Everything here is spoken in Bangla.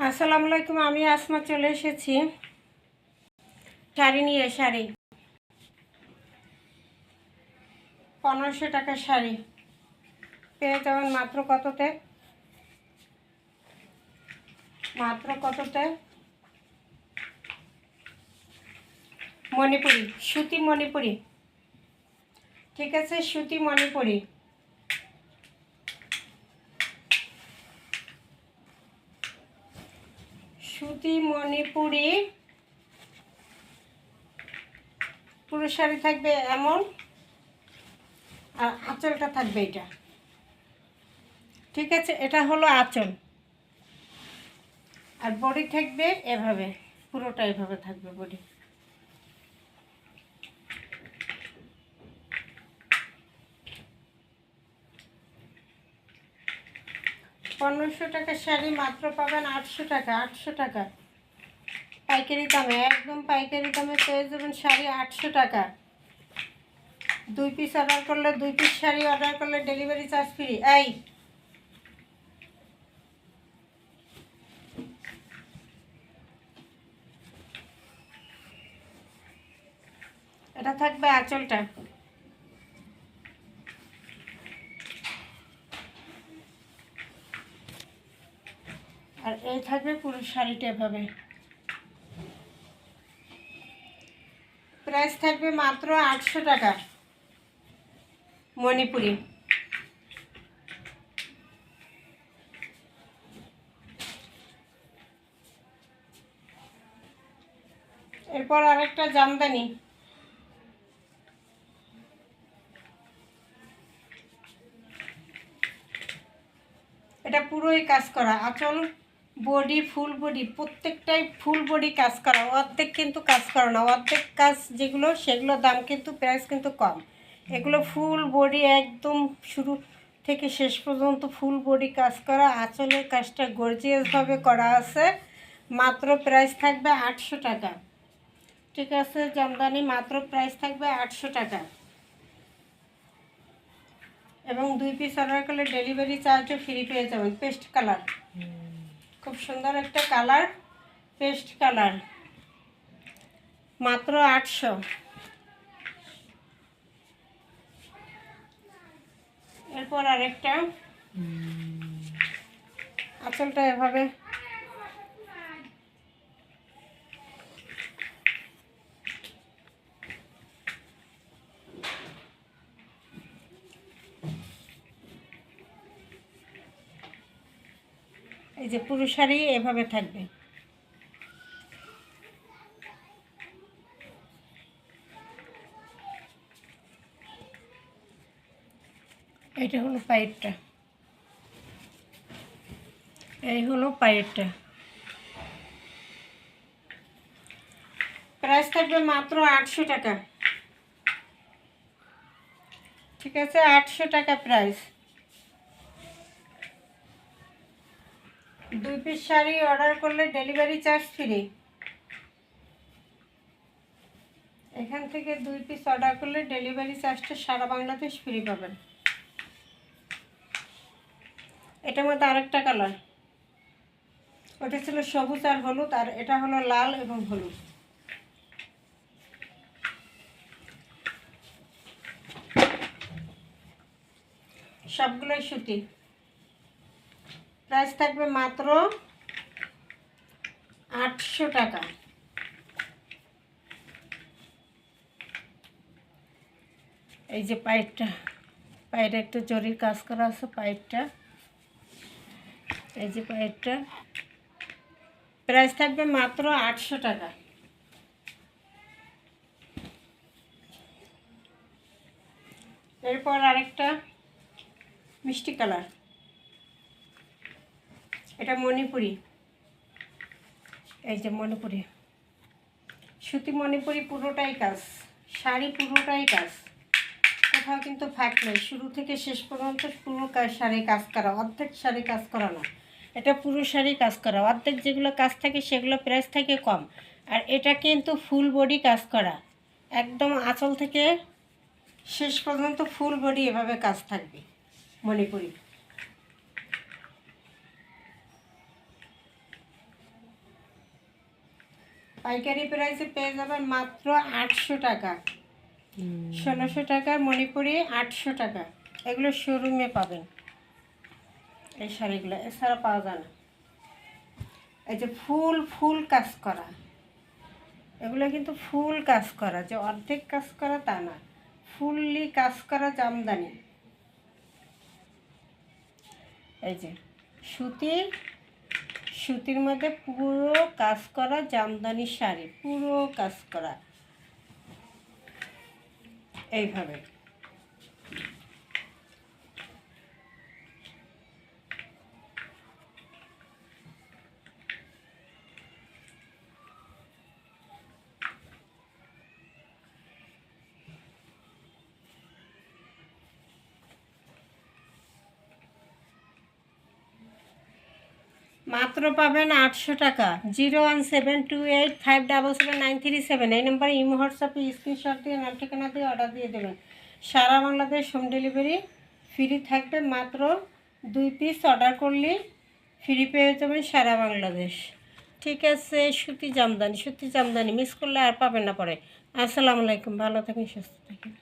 আসসালামু আলাইকুম। আমি আসমা চলে এসেছি শাড়ি নিয়ে। শাড়ি 1500 টাকার শাড়ি পেয়ে যাবেন মাত্র কততে? মণিপুরি, সুতি মণিপুরি। ঠিক আছে, সুতি মণিপুরি। সুতি মণিপুরি পুরো শাড়ি থাকবে এমন, আর আঁচলটা থাকবে এটা। ঠিক আছে, এটা হলো আঁচল, আর বডি থাকবে এভাবে, পুরোটা এভাবে থাকবে বডি। পনেরোশো টাকার শাড়ি মাত্র পাবেন 800 টাকা। 800 টাকা পাইকারি দামে, একদম পাইকারি দামে পেয়ে যাবেন শাড়ি 800 টাকা। 2 পিস অর্ডার করলে, 2 পিস শাড়ি অর্ডার করলে ডেলিভারি চার্জ ফ্রি। এই এটা থাকবে আঁচলটা, আর এই থাকবে পুরো শাড়িটা এভাবে। প্রাইস থাকবে মাত্র 800 টাকা মণিপুরি। এরপর আরেকটা জামদানি, এটা পুরোই কাজ করা আঁচল, বডি, ফুল বডি, প্রত্যেকটাই ফুল বডি কাজ করা। অর্ধেক কিন্তু কাজ করা না, অর্ধেক কাজ যেগুলো সেগুলোর দাম কিন্তু, প্রাইস কিন্তু কম। এগুলো ফুল বডি একদম শুরু থেকে শেষ পর্যন্ত ফুল বডি কাজ করা। আঁচলের কাজটা গর্জিয়াসভাবে করা আছে। মাত্র প্রাইস থাকবে 800 টাকা। ঠিক আছে, জামদানি মাত্র প্রাইস থাকবে 800 টাকা, এবং 2 পিস অর্ডার করলে ডেলিভারি চার্জও ফ্রি পেয়ে যাবেন। পেস্ট কালার, খুব সুন্দর একটা কালার, পেস্ট কালার, মাত্র 800। এরপর আরেকটা, আঁচলটা এভাবে, এই যে পুরো শাড়ি এভাবে থাকবে। এটা হলো পায়েরটা, এই হলো পায়েরটা। প্রাইস থাকবে মাত্র 800 টাকা। ঠিক আছে, 800 টাকা প্রাইস। 2 পিস শাড়ি অর্ডার করলে ডেলিভারি চার্জ ফ্রি। এখান থেকে 2 পিস অর্ডার করলে ডেলিভারি চার্জটা সারা বাংলাদেশ ফ্রি পাবেন। এটার মধ্যে আরেকটা কালার, ওটা ছিল সবুজ আর হলুদ, আর এটা হলো লাল এবং হলুদ। সবগুলোই সুতি। প্রাইস থাকবে মাত্র 800 টাকা। এই যে পাইপটা, পায়ের একটা জরির কাজ করা আছে পাইপটা, এই যে পাইপটা। প্রাইস থাকবে মাত্র 800 টাকা। এরপর আরেকটা মিষ্টি কালার, এটা মণিপুরি। এই যে মণিপুরি, সুতি মণিপুরি, পুরোটাই কাজ, শাড়ি পুরোটাই কাজ, কোথাও কিন্তু ফাঁক নেই। শুরু থেকে শেষ পর্যন্ত পুরো শাড়ি কাজ করা, অর্ধেক শাড়ি কাজ করা না, এটা পুরো শাড়ি কাজ করা। অর্ধেক যেগুলো কাজ থাকে সেগুলো প্রাইস থাকে কম, আর এটা কিন্তু ফুল বডি কাজ করা, একদম আঁচল থেকে শেষ পর্যন্ত ফুল বডি এভাবে কাজ থাকবে মণিপুরি। পাইকারি প্রাইসে পেয়ে যাবেন মাত্র 800 টাকা। 1600 টাকার মণিপুরি, 800 টাকা। এগুলো শোরুমে পাবেন এই শাড়িগুলো, এছাড়া পাওয়া যায় না। এই যে ফুল ফুল কাজ করা, এগুলো কিন্তু ফুল কাজ করা, যে অর্ধেক কাজ করা তা না, ফুললি কাজ করা জামদানি। এই যে সুতির মধ্যে পুরো কাজ করা জামদানি শাড়ি, পুরো কাজ করা এইভাবে। মাত্র পাবেন 800 টাকা। 01728577797 এই নম্বরে ইমো হোয়াটসঅ্যাপে স্ক্রিনশট দিয়ে নাম ঠিকানা দিয়ে অর্ডার দিয়ে দেবেন। সারা বাংলাদেশ হোম ডেলিভারি ফ্রি থাকবে। মাত্র 2 পিস অর্ডার করলেই ফ্রি পেয়ে যাবেন সারা বাংলাদেশ। ঠিক আছে, সুতি জামদানি মিস করলে আর পাবেন না পরে। আসসালামু আলাইকুম, ভালো থাকুন, সুস্থ থাকুন।